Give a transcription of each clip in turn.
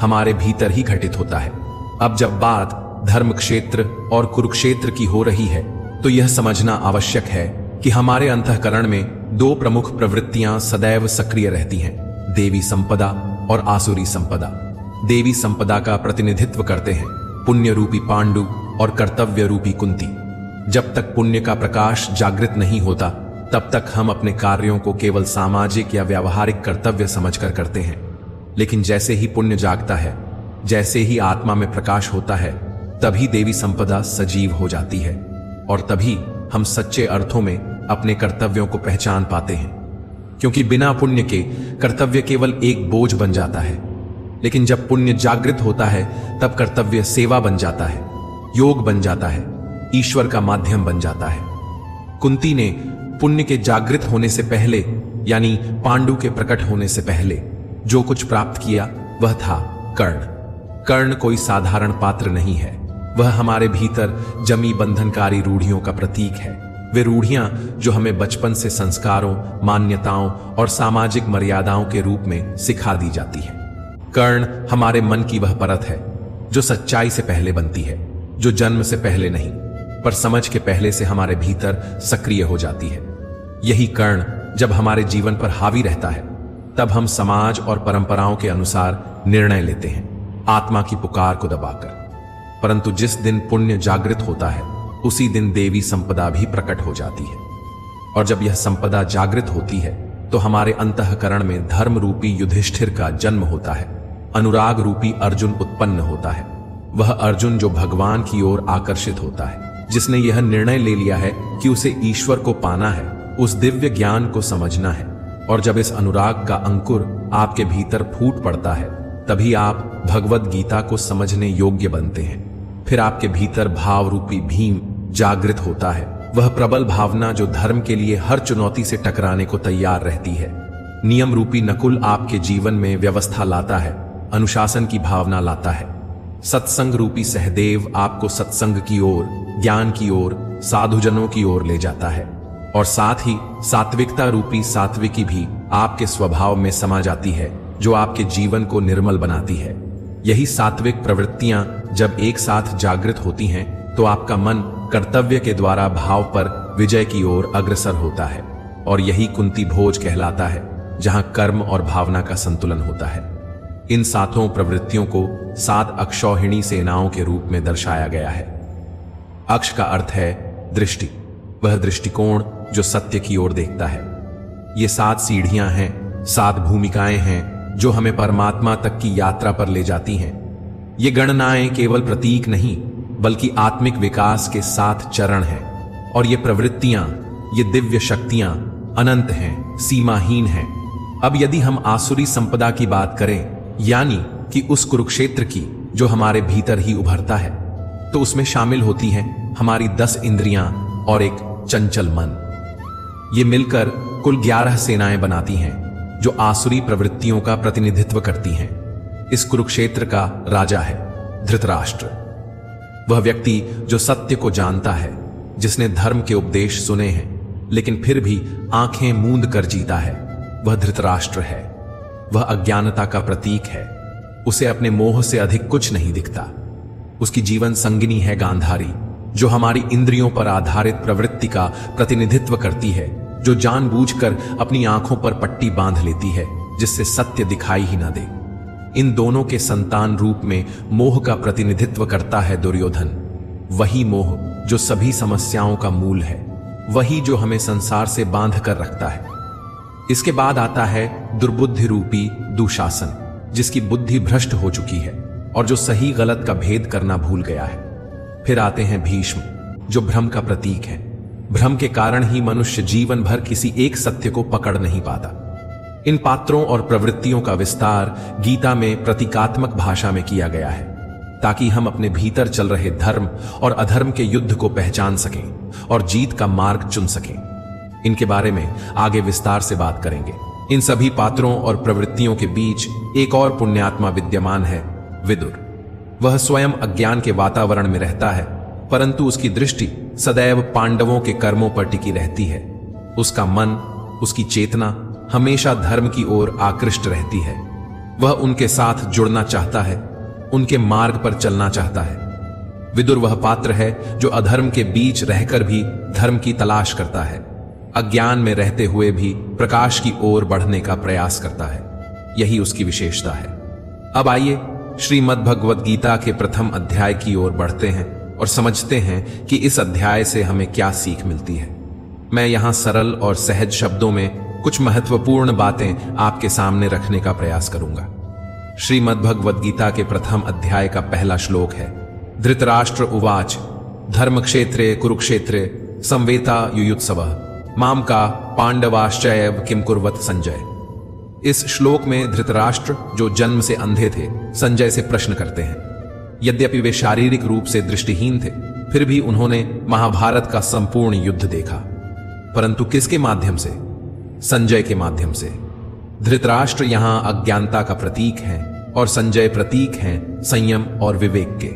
हमारे भीतर ही घटित होता है। अब जब बात धर्म क्षेत्र और कुरुक्षेत्र की हो रही है तो यह समझना आवश्यक है कि हमारे अंतःकरण में दो प्रमुख प्रवृत्तियां सदैव सक्रिय रहती हैं, देवी संपदा और आसुरी संपदा। देवी संपदा का प्रतिनिधित्व करते हैं पुण्य रूपी पांडु और कर्तव्य रूपी कुंती। जब तक पुण्य का प्रकाश जागृत नहीं होता तब तक हम अपने कार्यों को केवल सामाजिक या व्यावहारिक कर्तव्य समझकर करते हैं, लेकिन जैसे ही पुण्य जागता है, जैसे ही आत्मा में प्रकाश होता है, तभी देवी संपदा सजीव हो जाती है और तभी हम सच्चे अर्थों में अपने कर्तव्यों को पहचान पाते हैं। क्योंकि बिना पुण्य के कर्तव्य केवल एक बोझ बन जाता है, लेकिन जब पुण्य जागृत होता है तब कर्तव्य सेवा बन जाता है, योग बन जाता है, ईश्वर का माध्यम बन जाता है। कुंती ने पुण्य के जागृत होने से पहले यानी पांडु के प्रकट होने से पहले जो कुछ प्राप्त किया वह था कर्ण। कर्ण कोई साधारण पात्र नहीं है, वह हमारे भीतर जमी बंधनकारी रूढ़ियों का प्रतीक है। वे रूढ़ियां जो हमें बचपन से संस्कारों, मान्यताओं और सामाजिक मर्यादाओं के रूप में सिखा दी जाती है। कर्ण हमारे मन की वह परत है जो सच्चाई से पहले बनती है, जो जन्म से पहले नहीं पर समझ के पहले से हमारे भीतर सक्रिय हो जाती है। यही कर्ण जब हमारे जीवन पर हावी रहता है तब हम समाज और परंपराओं के अनुसार निर्णय लेते हैं, आत्मा की पुकार को दबाकर। परंतु जिस दिन पुण्य जागृत होता है उसी दिन देवी संपदा भी प्रकट हो जाती है, और जब यह संपदा जागृत होती है तो हमारे अंतःकरण में धर्म रूपी युधिष्ठिर का जन्म होता है, अनुराग रूपी अर्जुन उत्पन्न होता है। वह अर्जुन जो भगवान की ओर आकर्षित होता है, जिसने यह निर्णय ले लिया है कि उसे ईश्वर को पाना है, उस दिव्य ज्ञान को समझना है। और जब इस अनुराग का अंकुर आपके भीतर फूट पड़ता है तभी आप भगवद गीता को समझने योग्य बनते हैं। फिर आपके भीतर भाव रूपी भीम जागृत होता है, वह प्रबल भावना जो धर्म के लिए हर चुनौती से टकराने को तैयार रहती है। नियम रूपी नकुल आपके जीवन में व्यवस्था लाता है, अनुशासन की भावना लाता है। सत्संग रूपी सहदेव आपको सत्संग की ओर, ज्ञान की ओर, साधुजनों की ओर ले जाता है, और साथ ही सात्विकता रूपी सात्विकी भी आपके स्वभाव में समा जाती है जो आपके जीवन को निर्मल बनाती है। यही सात्विक प्रवृत्तियां जब एक साथ जागृत होती हैं तो आपका मन कर्तव्य के द्वारा भाव पर विजय की ओर अग्रसर होता है, और यही कुंती भोज कहलाता है जहां कर्म और भावना का संतुलन होता है। इन सातों प्रवृत्तियों को 7 अक्षौहिणी सेनाओं के रूप में दर्शाया गया है। अक्ष का अर्थ है दृष्टि, वह दृष्टिकोण जो सत्य की ओर देखता है। ये 7 सीढ़ियां हैं, 7 भूमिकाएं हैं जो हमें परमात्मा तक की यात्रा पर ले जाती हैं। ये गणनाएं केवल प्रतीक नहीं बल्कि आत्मिक विकास के 7 चरण हैं, और ये प्रवृत्तियां, ये दिव्य शक्तियां अनंत हैं, सीमाहीन हैं। अब यदि हम आसुरी संपदा की बात करें, यानी कि उस कुरुक्षेत्र की जो हमारे भीतर ही उभरता है, तो उसमें शामिल होती हैं हमारी 10 इंद्रियां और एक चंचल मन। ये मिलकर कुल 11 सेनाएं बनाती हैं जो आसुरी प्रवृत्तियों का प्रतिनिधित्व करती हैं। इस कुरुक्षेत्र का राजा है धृतराष्ट्र, वह व्यक्ति जो सत्य को जानता है, जिसने धर्म के उपदेश सुने हैं लेकिन फिर भी आंखें मूंद कर जीता है, वह धृतराष्ट्र है। वह अज्ञानता का प्रतीक है, उसे अपने मोह से अधिक कुछ नहीं दिखता। उसकी जीवन संगिनी है गांधारी, जो हमारी इंद्रियों पर आधारित प्रवृत्ति का प्रतिनिधित्व करती है, जो जानबूझकर अपनी आंखों पर पट्टी बांध लेती है जिससे सत्य दिखाई ही ना दे। इन दोनों के संतान रूप में मोह का प्रतिनिधित्व करता है दुर्योधन, वही मोह जो सभी समस्याओं का मूल है, वही जो हमें संसार से बांध कर रखता है। इसके बाद आता है दुर्बुद्धि रूपी दुशासन, जिसकी बुद्धि भ्रष्ट हो चुकी है और जो सही गलत का भेद करना भूल गया है। फिर आते हैं भीष्म, जो भ्रम का प्रतीक है। भ्रम के कारण ही मनुष्य जीवन भर किसी एक सत्य को पकड़ नहीं पाता। इन पात्रों और प्रवृत्तियों का विस्तार गीता में प्रतीकात्मक भाषा में किया गया है, ताकि हम अपने भीतर चल रहे धर्म और अधर्म के युद्ध को पहचान सकें और जीत का मार्ग चुन सकें। इनके बारे में आगे विस्तार से बात करेंगे। इन सभी पात्रों और प्रवृत्तियों के बीच एक और पुण्यात्मा विद्यमान है, विदुर। वह स्वयं अज्ञान के वातावरण में रहता है, परंतु उसकी दृष्टि सदैव पांडवों के कर्मों पर टिकी रहती है। उसका मन, उसकी चेतना हमेशा धर्म की ओर आकृष्ट रहती है। वह उनके साथ जुड़ना चाहता है, उनके मार्ग पर चलना चाहता है। विदुर वह पात्र है जो अधर्म के बीच रहकर भी धर्म की तलाश करता है, अज्ञान में रहते हुए भी प्रकाश की ओर बढ़ने का प्रयास करता है। यही उसकी विशेषता है। अब आइए श्रीमद् भगवद गीता के प्रथम अध्याय की ओर बढ़ते हैं और समझते हैं कि इस अध्याय से हमें क्या सीख मिलती है। मैं यहां सरल और सहज शब्दों में कुछ महत्वपूर्ण बातें आपके सामने रखने का प्रयास करूंगा। श्रीमद् भगवद गीता के प्रथम अध्याय का पहला श्लोक है, धृतराष्ट्र उवाच धर्मक्षेत्रे कुरुक्षेत्रे संवेता युयुत्सवः माम का पांडवाश्चैव किम कुर्वत संजय। इस श्लोक में धृतराष्ट्र, जो जन्म से अंधे थे, संजय से प्रश्न करते हैं। यद्यपि वे शारीरिक रूप से दृष्टिहीन थे, फिर भी उन्होंने महाभारत का संपूर्ण युद्ध देखा, परंतु किसके माध्यम से? संजय के माध्यम से। धृतराष्ट्र यहां अज्ञानता का प्रतीक है और संजय प्रतीक हैं संयम और विवेक के।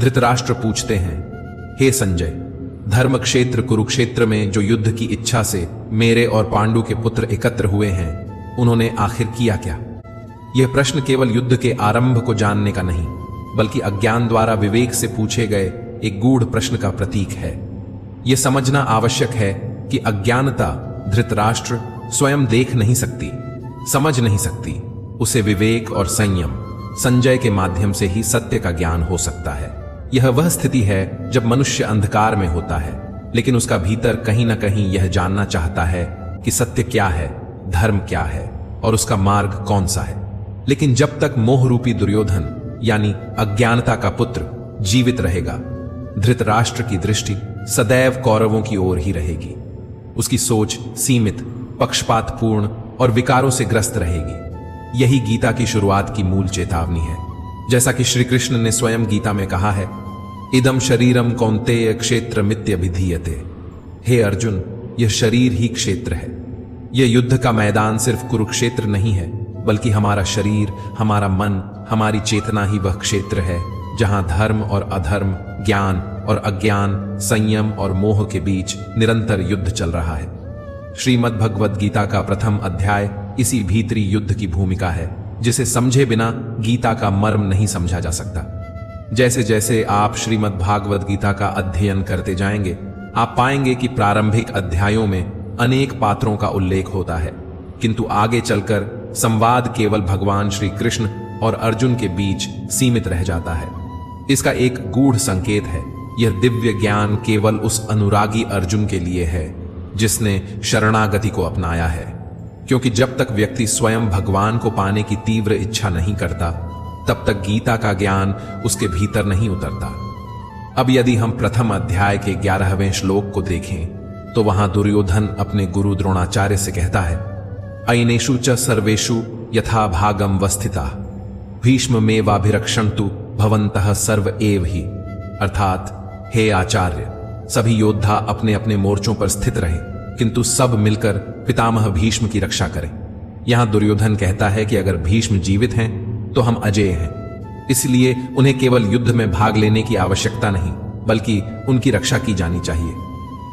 धृतराष्ट्र पूछते हैं, हे संजय, धर्म क्षेत्र कुरुक्षेत्र में जो युद्ध की इच्छा से मेरे और पांडु के पुत्र एकत्र हुए हैं, उन्होंने आखिर किया क्या? यह प्रश्न केवल युद्ध के आरंभ को जानने का नहीं, बल्कि अज्ञान द्वारा विवेक से पूछे गए एक गूढ़ प्रश्न का प्रतीक है। यह समझना आवश्यक है कि अज्ञानता धृतराष्ट्र स्वयं देख नहीं सकती, समझ नहीं सकती। उसे विवेक और संयम संजय के माध्यम से ही सत्य का ज्ञान हो सकता है। यह वह स्थिति है जब मनुष्य अंधकार में होता है, लेकिन उसका भीतर कहीं ना कहीं यह जानना चाहता है कि सत्य क्या है, धर्म क्या है और उसका मार्ग कौन सा है। लेकिन जब तक मोह रूपी दुर्योधन यानी अज्ञानता का पुत्र जीवित रहेगा, धृतराष्ट्र की दृष्टि सदैव कौरवों की ओर ही रहेगी। उसकी सोच सीमित, पक्षपातपूर्ण और विकारों से ग्रस्त रहेगी। यही गीता की शुरुआत की मूल चेतावनी है। जैसा कि श्री कृष्ण ने स्वयं गीता में कहा है, इदम शरीरम कौन्तेय क्षेत्र मित्यभिधीयते। हे अर्जुन, यह शरीर ही क्षेत्र है। यह युद्ध का मैदान सिर्फ कुरुक्षेत्र नहीं है, बल्कि हमारा शरीर, हमारा मन, हमारी चेतना ही वह क्षेत्र है जहां धर्म और अधर्म, ज्ञान और अज्ञान, संयम और मोह के बीच निरंतर युद्ध चल रहा है। श्रीमद् भगवद गीता का प्रथम अध्याय इसी भीतरी युद्ध की भूमिका है, जिसे समझे बिना गीता का मर्म नहीं समझा जा सकता। जैसे जैसे आप श्रीमद् भागवत गीता का अध्ययन करते जाएंगे, आप पाएंगे कि प्रारंभिक अध्यायों में अनेक पात्रों का उल्लेख होता है, किंतु आगे चलकर संवाद केवल भगवान श्री कृष्ण और अर्जुन के बीच सीमित रह जाता है। इसका एक गूढ़ संकेत है, यह दिव्य ज्ञान केवल उस अनुरागी अर्जुन के लिए है जिसने शरणागति को अपनाया है, क्योंकि जब तक व्यक्ति स्वयं भगवान को पाने की तीव्र इच्छा नहीं करता, तब तक गीता का ज्ञान उसके भीतर नहीं उतरता। अब यदि हम प्रथम अध्याय के 11वें श्लोक को देखें, तो वहां दुर्योधन अपने गुरु द्रोणाचार्य से कहता है, अयनेषु च सर्वेषु यथा भागम वस्थिता भीष्म में वाभिरक्षन्तु भवन्तः सर्व एव ही। अर्थात हे आचार्य, सभी योद्धा अपने अपने मोर्चों पर स्थित रहें, किंतु सब मिलकर पितामह भीष्म की रक्षा करें। यहां दुर्योधन कहता है कि अगर भीष्म जीवित हैं तो हम अजेय हैं, इसलिए उन्हें केवल युद्ध में भाग लेने की आवश्यकता नहीं, बल्कि उनकी रक्षा की जानी चाहिए।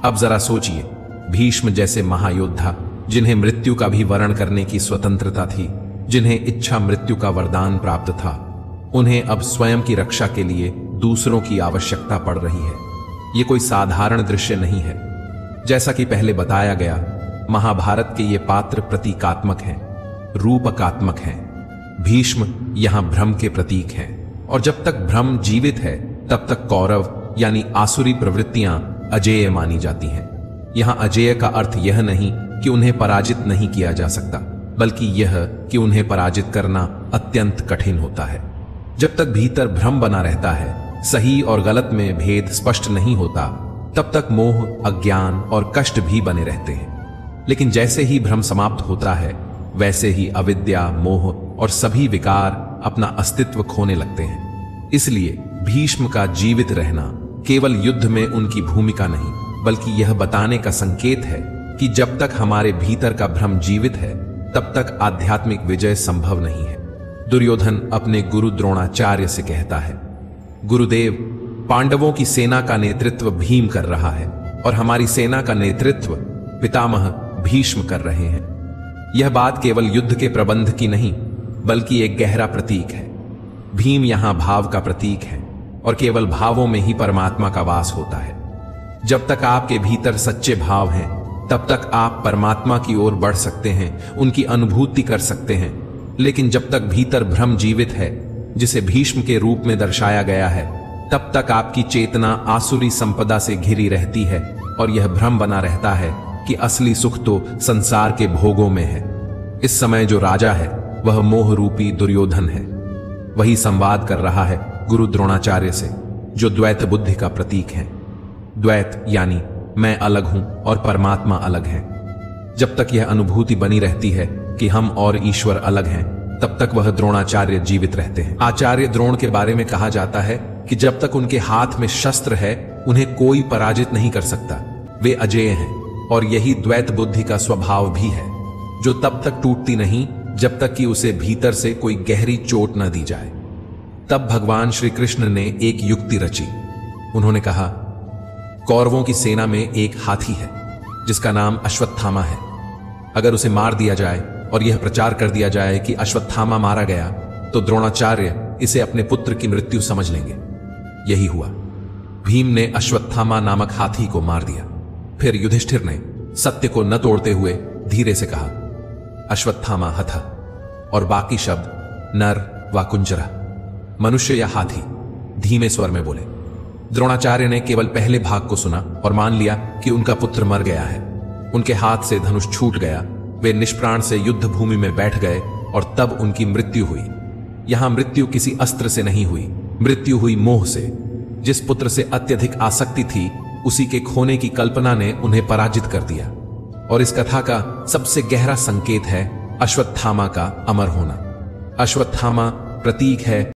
अब जरा सोचिए, भीष्म जैसे महायोद्धा, जिन्हें मृत्यु का भी वर्ण करने की स्वतंत्रता थी, जिन्हें इच्छा मृत्यु का वरदान प्राप्त था, उन्हें अब स्वयं की रक्षा के लिए दूसरों की आवश्यकता पड़ रही है। यह कोई साधारण दृश्य नहीं है। जैसा कि पहले बताया गया, महाभारत के ये पात्र प्रतीकात्मक हैं, रूपकात्मक हैं। भीष्म यहां भ्रम के प्रतीक हैं, और जब तक भ्रम जीवित है, तब तक कौरव यानी आसुरी प्रवृत्तियां अजेय मानी जाती हैं। यहां अजेय का अर्थ यह नहीं कि उन्हें पराजित नहीं किया जा सकता, बल्कि यह कि उन्हें पराजित करना अत्यंत कठिन होता है। जब तक भीतर भ्रम बना रहता है, सही और गलत में भेद स्पष्ट नहीं होता, तब तक मोह, अज्ञान और कष्ट भी बने रहते हैं। लेकिन जैसे ही भ्रम समाप्त होता है, वैसे ही अविद्या, मोह और सभी विकार अपना अस्तित्व खोने लगते हैं। इसलिए भीष्म का जीवित रहना केवल युद्ध में उनकी भूमिका नहीं, बल्कि यह बताने का संकेत है कि जब तक हमारे भीतर का भ्रम जीवित है, तब तक आध्यात्मिक विजय संभव नहीं है। दुर्योधन अपने गुरु द्रोणाचार्य से कहता है, गुरुदेव, पांडवों की सेना का नेतृत्व भीम कर रहा है और हमारी सेना का नेतृत्व पितामह भीष्म कर रहे हैं। यह बात केवल युद्ध के प्रबंध की नहीं, बल्कि एक गहरा प्रतीक है। भीम यहां भाव का प्रतीक है और केवल भावों में ही परमात्मा का वास होता है। जब तक आपके भीतर सच्चे भाव हैं, तब तक आप परमात्मा की ओर बढ़ सकते हैं, उनकी अनुभूति कर सकते हैं। लेकिन जब तक भीतर भ्रम जीवित है, जिसे भीष्म के रूप में दर्शाया गया है, तब तक आपकी चेतना आसुरी संपदा से घिरी रहती है और यह भ्रम बना रहता है कि असली सुख तो संसार के भोगों में है। इस समय जो राजा है वह मोह रूपी दुर्योधन है। वही संवाद कर रहा है गुरु द्रोणाचार्य से, जो द्वैत बुद्धि का प्रतीक है। द्वैत यानी मैं अलग हूं और परमात्मा अलग है। जब तक यह अनुभूति बनी रहती है कि हम और ईश्वर अलग हैं, तब तक वह द्रोणाचार्य जीवित रहते हैं। आचार्य द्रोण के बारे में कहा जाता है कि जब तक उनके हाथ में शस्त्र है, उन्हें कोई पराजित नहीं कर सकता। वे अजेय हैं और यही द्वैत बुद्धि का स्वभाव भी है, जो तब तक टूटती नहीं जब तक कि उसे भीतर से कोई गहरी चोट न दी जाए। तब भगवान श्री कृष्ण ने एक युक्ति रची। उन्होंने कहा, कौरवों की सेना में एक हाथी है जिसका नाम अश्वत्थामा है। अगर उसे मार दिया जाए और यह प्रचार कर दिया जाए कि अश्वत्थामा मारा गया, तो द्रोणाचार्य इसे अपने पुत्र की मृत्यु समझ लेंगे। यही हुआ। भीम ने अश्वत्थामा नामक हाथी को मार दिया। फिर युधिष्ठिर ने सत्य को न तोड़ते हुए धीरे से कहा, अश्वत्थामा हथा, और बाकी शब्द नर व कुंजरा, मनुष्य या हाथी, धीमे स्वर में बोले। द्रोणाचार्य ने केवल पहले भाग को सुना और मान लिया कि उनका पुत्र मर गया है। उनके हाथ से धनुष छूट गया। वे निष्प्राण से युद्ध भूमि में बैठ गए और तब उनकी मृत्यु हुई। यहां मृत्यु किसी अस्त्र से नहीं हुई, मृत्यु हुई मोह से। जिस पुत्र से अत्यधिक आसक्ति थी, उसी के खोने की कल्पना ने उन्हें पराजित कर दिया। और इस कथा का सबसे गहरा संकेत है अश्वत्थामा का अमर होना। अश्वत्थामा प्रतीक है